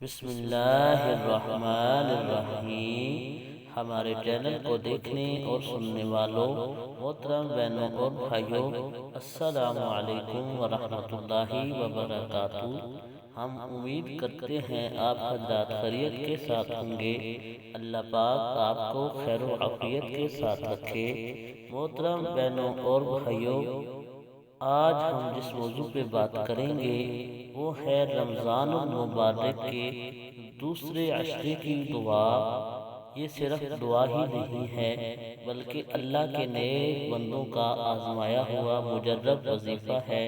بسم اللہ الرحمن الرحیم۔ ہمارے چینل کو دیکھنے اور سننے والوں محترم بہنوں اور بھائیوں، السلام علیکم ورحمۃ اللہ وبرکاتہ۔ ہم امید کرتے ہیں آپ حضرات خیریت کے ساتھ ہوں گے۔ اللہ پاک آپ کو خیر و عافیت کے ساتھ رکھے۔ محترم بہنوں اور بھائیوں، آج ہم جس موضوع پہ بات کریں گے وہ ہے رمضان المبارک کے دوسرے عشرے کی دعا۔ یہ صرف دعا ہی نہیں ہے بلکہ اللہ کے نیک بندوں کا آزمایا ہوا مجرب وظیفہ ہے۔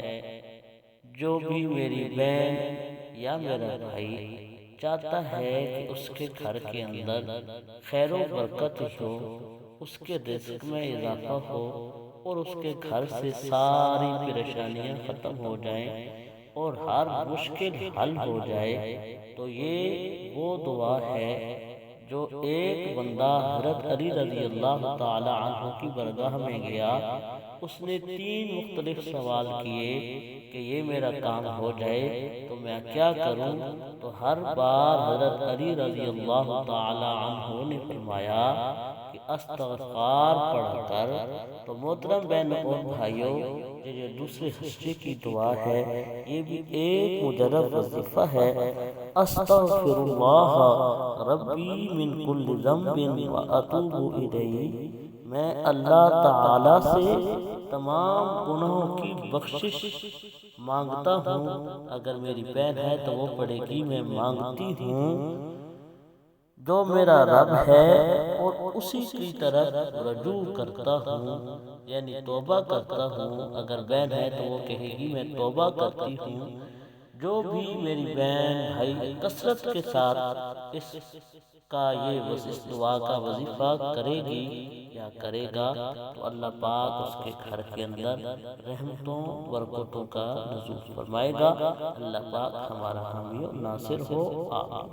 جو بھی میری بہن یا میرا بھائی چاہتا ہے کہ اس کے گھر کے اندر خیر و برکت ہو، اس کے رزق میں اضافہ ہو اور اس کے گھر سے ساری پریشانیاں ختم ہو جائیں اور ہر مشکل حل ہو جائے، تو یہ وہ دعا ہے جو ایک بندہ حضرت علی رضی اللہ تعالی عنہ کی بارگاہ میں گیا۔ اس نے 3 مختلف سوال کیے کہ یہ میرا کام ہو جائے تو میں کیا کروں؟ تو ہر بار حضرت علی رضی اللہ تعالی عنہ نے فرمایا کہ استغفار پڑھ کر۔ تو محترم بہنوں اور بھائیوں، یہ دوسرے حصے کی دعا ہے، یہ بھی ایک مجرب وظیفہ ہے۔ استغفر اللہ ربی من کل ذنب واتوب الیہ۔ میں اللہ تعالی سے تمام گناہوں کی بخشش مانگتا ہوں۔ اگر میری بہن ہے تو وہ پڑھے گی، میں مانگتی ہوں جو میرا رب ہے اور اسی کی طرف رجوع کرتا ہوں، یعنی توبہ کرتا ہوں۔ اگر بہن ہے تو وہ کہے گی میں توبہ کرتی ہوں۔ جو بھی میری بہن بھائی کثرت کے ساتھ اس دعا کا وظیفہ کرے گی یا کرے گا تو اللہ پاک اس کے گھر کے اندر رحمتوں برکتوں کا نزول فرمائے گا۔ اللہ پاک ہمارا حامی و ناصر ہو، آمین۔